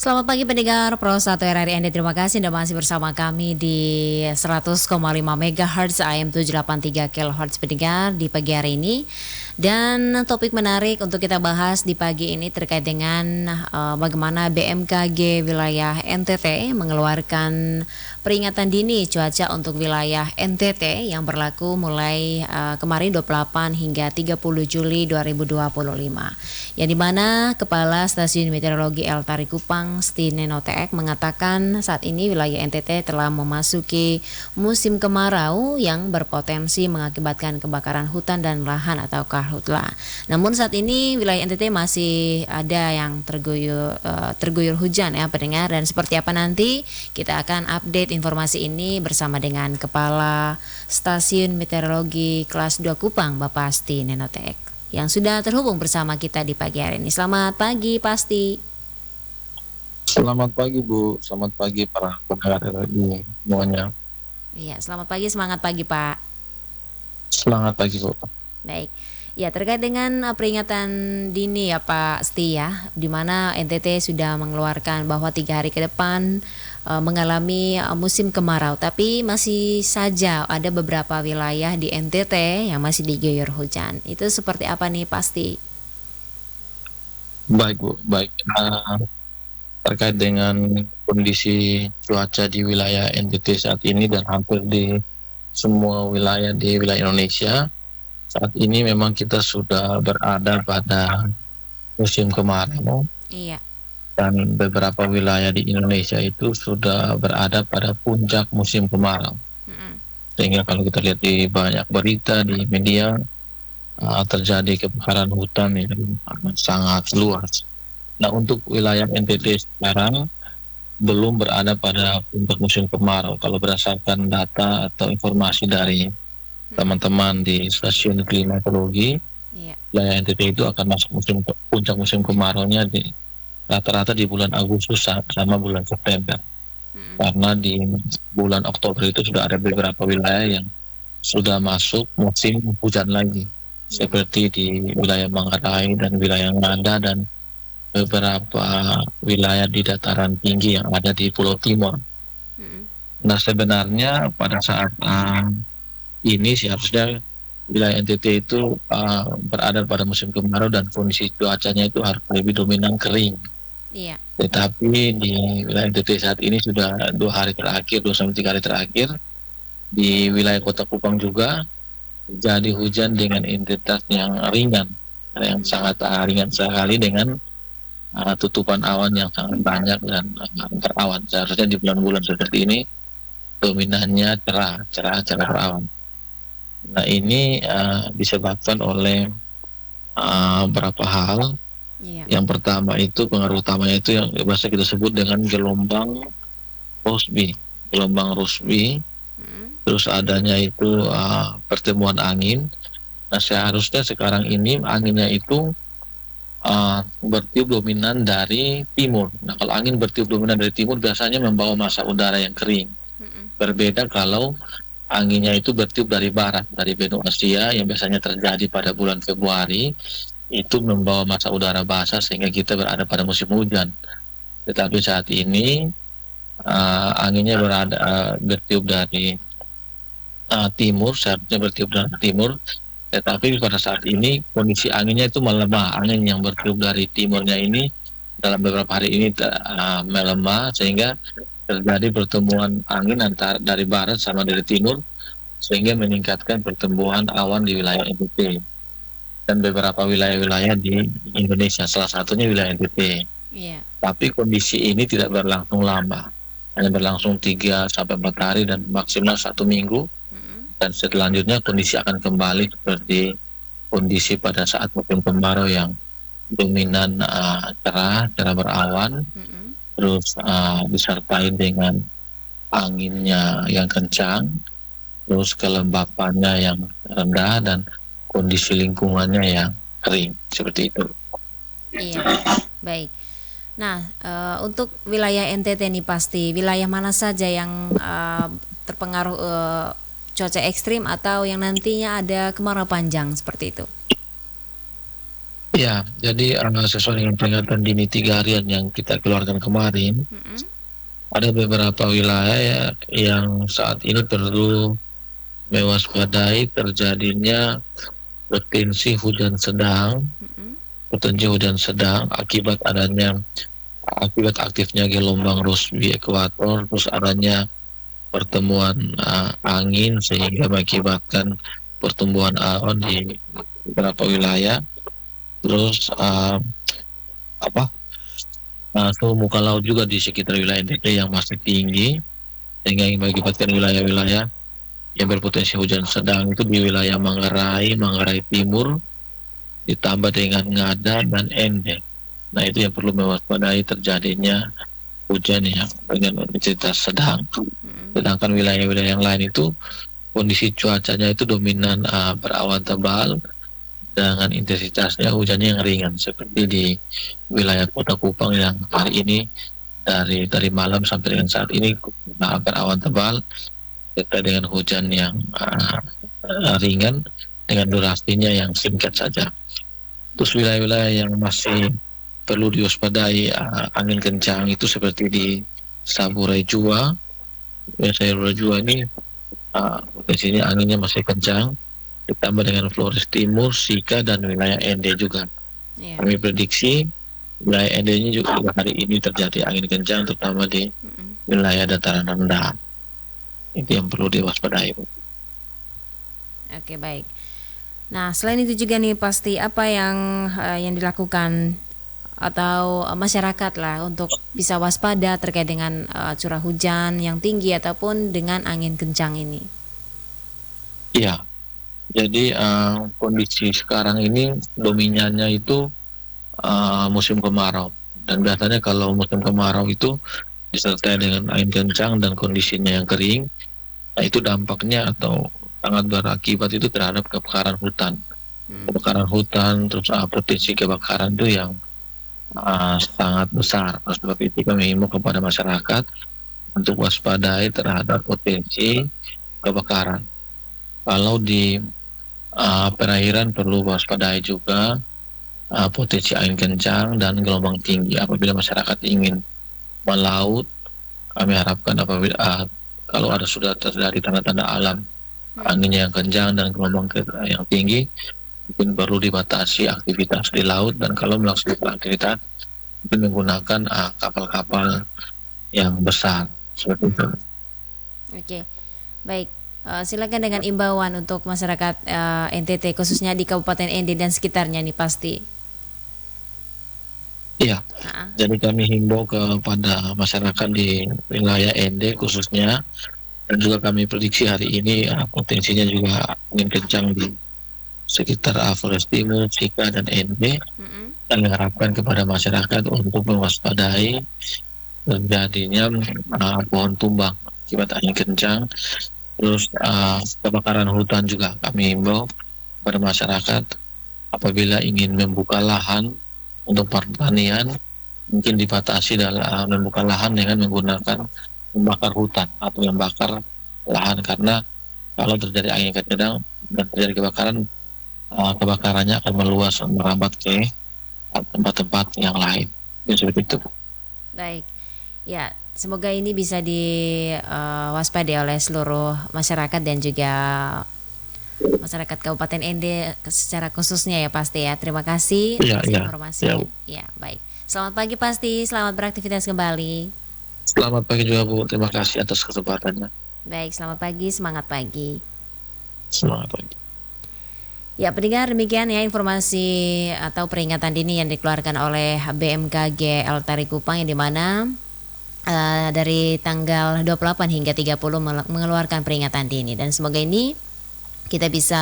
Selamat pagi pendengar Pro 1 RRI Anda. Terima kasih Anda masih bersama kami di 100,5 MHz AM 783 kHz pendengar di pagi hari ini. Dan topik menarik untuk kita bahas di pagi ini terkait dengan bagaimana BMKG wilayah NTT mengeluarkan peringatan dini cuaca untuk wilayah NTT yang berlaku mulai kemarin 28 hingga 30 Juli 2025. Yang dimana Kepala Stasiun Meteorologi El Tari Kupang Stineno Teek mengatakan saat ini wilayah NTT telah memasuki musim kemarau yang berpotensi mengakibatkan kebakaran hutan dan lahan atau karhutla. Namun saat ini wilayah NTT masih ada yang terguyur hujan ya pendengar, dan seperti apa nanti kita akan update informasi ini bersama dengan Kepala Stasiun Meteorologi Kelas 2 Kupang Bapak Stineno Teek yang sudah terhubung bersama kita di pagi hari ini. Selamat pagi Pasti. Selamat pagi Bu, selamat pagi para pendengar RRI semuanya. Iya, selamat pagi, semangat pagi Pak. Selamat pagi Bu. Baik, ya terkait dengan peringatan dini ya Pak Sti ya, di mana NTT sudah mengeluarkan bahwa 3 hari ke depan mengalami musim kemarau, tapi masih saja ada beberapa wilayah di NTT yang masih diguyur hujan. Itu seperti apa nih Pasti? Baik Bu, baik. Terkait dengan kondisi cuaca di wilayah NTT saat ini dan hampir di semua wilayah di wilayah Indonesia, saat ini memang kita sudah berada pada musim kemarau. Iya. Dan beberapa wilayah di Indonesia itu sudah berada pada puncak musim kemarau. Sehingga kalau kita lihat di banyak berita di media, terjadi kebakaran hutan yang sangat luas. Nah, untuk wilayah NTT sekarang belum berada pada puncak musim kemarau. Kalau berdasarkan data atau informasi dari teman-teman di stasiun klimatologi, wilayah NTT itu akan masuk puncak musim kemarau-nya di rata-rata di bulan Agustus sama bulan September. Karena di bulan Oktober itu sudah ada beberapa wilayah yang sudah masuk musim hujan lagi, seperti di wilayah Manggarai dan wilayah Ngada dan beberapa wilayah di dataran tinggi yang ada di Pulau Timur. Nah, sebenarnya pada saat ini seharusnya wilayah NTT itu berada pada musim kemarau dan kondisi cuacanya itu harus lebih dominan kering. Iya. Tetapi di wilayah NTT saat ini sudah 2 hari terakhir, 2 sampai 3 hari terakhir, di wilayah Kota Kupang juga jadi hujan dengan intensitas yang ringan, yang sangat ringan sekali dengan tutupan awan yang sangat banyak dan berawan. Seharusnya di bulan-bulan seperti ini dominannya cerah berawan. Nah, ini disebabkan oleh beberapa hal. Yang pertama itu pengaruh utamanya itu yang biasa kita sebut dengan gelombang Rossby. Terus adanya itu pertemuan angin. Nah, seharusnya sekarang ini anginnya itu bertiup dominan dari timur. Nah, kalau angin bertiup dominan dari timur biasanya membawa massa udara yang kering. Berbeda kalau anginnya itu bertiup dari barat, dari benua Asia yang biasanya terjadi pada bulan Februari, itu membawa massa udara basah sehingga kita berada pada musim hujan. Tetapi saat ini anginnya bertiup dari timur, seharusnya bertiup dari timur. Tetapi pada saat ini kondisi anginnya itu melemah. Angin yang bertiup dari timurnya ini dalam beberapa hari ini melemah sehingga terjadi pertemuan angin antara dari barat sama dari timur sehingga meningkatkan pertumbuhan awan di wilayah NTT dan beberapa wilayah-wilayah di Indonesia, salah satunya wilayah NTT. Tapi kondisi ini tidak berlangsung lama, hanya berlangsung 3-4 hari dan maksimal 1 minggu. Dan selanjutnya kondisi akan kembali seperti kondisi pada saat musim kemarau yang dominan cerah berawan, terus disertai dengan anginnya yang kencang, terus kelembapannya yang rendah dan kondisi lingkungannya yang kering, seperti itu. Iya, baik. Nah, untuk wilayah NTT ini Pasti wilayah mana saja yang terpengaruh cuaca ekstrim atau yang nantinya ada kemarau panjang seperti itu? Ya, jadi sesuai dengan peringatan dini 3 harian yang kita keluarkan kemarin, Mm-mm. ada beberapa wilayah ya, yang saat ini perlu mewaspadai terjadinya potensi hujan sedang, Mm-mm. potensi hujan sedang akibat aktifnya gelombang Rossby ekuator, terus adanya pertemuan angin sehingga mengakibatkan pertumbuhan awan di beberapa wilayah, terus apa suhu muka laut juga di sekitar wilayah NTT yang masih tinggi sehingga mengakibatkan wilayah-wilayah yang berpotensi hujan sedang itu di wilayah Manggarai, Manggarai Timur, ditambah dengan Ngada dan Ende. Nah, itu yang perlu mewaspadai terjadinya hujan yang dengan intensitas sedang. Mm-mm. Sedangkan wilayah-wilayah yang lain itu kondisi cuacanya itu dominan berawan tebal dengan intensitasnya hujannya yang ringan seperti di wilayah Kota Kupang yang hari ini dari malam sampai dengan saat ini berawan tebal serta dengan hujan yang ringan dengan durasinya yang singkat saja. Terus wilayah-wilayah yang masih perlu diwaspadai angin kencang itu seperti di Saburai Jua. Saburai Jua ini potensinya anginnya masih kencang, ditambah dengan Flores Timur, Sika, dan wilayah ND juga. Iya. Kami prediksi wilayah ND-nya juga hari ini terjadi angin kencang, terutama di Mm-mm. wilayah dataran rendah. Itu yang perlu diwaspadai. Oke, baik. Nah, selain itu juga nih pasti apa yang dilakukan atau masyarakat lah untuk bisa waspada terkait dengan curah hujan yang tinggi ataupun dengan angin kencang ini. Iya, jadi kondisi sekarang ini dominannya itu musim kemarau. Dan biasanya kalau musim kemarau itu disertai dengan angin kencang dan kondisinya yang kering, nah itu dampaknya atau sangat berakibat itu terhadap kebakaran hutan. Hmm. Kebakaran hutan, terus potensi kebakaran itu yang sangat besar. Oleh sebab itu kami himbau kepada masyarakat untuk waspadai terhadap potensi kebakaran. Kalau di perairan perlu waspadai juga potensi angin kencang dan gelombang tinggi. Apabila masyarakat ingin melaut, kami harapkan apabila kalau ada sudah terjadi tanda-tanda alam anginnya yang kencang dan gelombang yang tinggi, mungkin perlu dibatasi aktivitas di laut, dan kalau melaksanakan aktivitas mungkin menggunakan kapal-kapal yang besar seperti itu. Oke, baik. Silakan dengan imbauan untuk masyarakat NTT khususnya di Kabupaten ND dan sekitarnya nih pasti. Iya, Ah, jadi kami himbau kepada masyarakat di wilayah ND khususnya, dan juga kami prediksi hari ini potensinya juga angin kencang di sekitar Flores Timur, Sika, dan NB. mm-mm. Kami harapkan kepada masyarakat untuk mewaspadai terjadinya pohon tumbang akibat angin kencang, terus kebakaran hutan juga kami himbau kepada masyarakat apabila ingin membuka lahan untuk pertanian mungkin dibatasi dalam membuka lahan dengan menggunakan membakar hutan atau membakar lahan, karena kalau terjadi angin kencang dan terjadi kebakaran, kebakarannya akan meluas merambat ke tempat-tempat yang lain. Ya, seperti itu. Baik. Ya, semoga ini bisa diwaspadai oleh seluruh masyarakat dan juga masyarakat Kabupaten ND secara khususnya ya pasti ya. Terima kasih Iya, atas iya, ya. informasinya. Ya, baik. Selamat pagi pasti, selamat beraktivitas kembali. Selamat pagi juga Bu, terima kasih atas kesempatannya. Baik, selamat pagi, semangat pagi. Semangat pagi. Ya, pendengar, demikian ya informasi atau peringatan dini yang dikeluarkan oleh BMKG Eltari Kupang, yang dimana dari tanggal 28 hingga 30 mengeluarkan peringatan dini, dan semoga ini kita bisa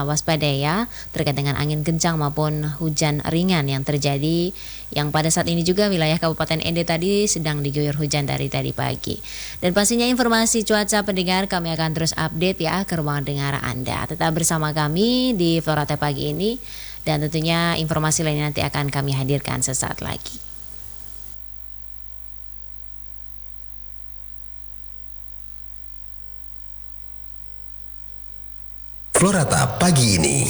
waspada ya terkait dengan angin kencang maupun hujan ringan yang terjadi, yang pada saat ini juga wilayah Kabupaten ND tadi sedang diguyur hujan dari tadi pagi. Dan pastinya informasi cuaca pendengar kami akan terus update ya ke ruang dengar Anda. Tetap bersama kami di Florate pagi ini, dan tentunya informasi lainnya nanti akan kami hadirkan sesaat lagi. Florata pagi ini.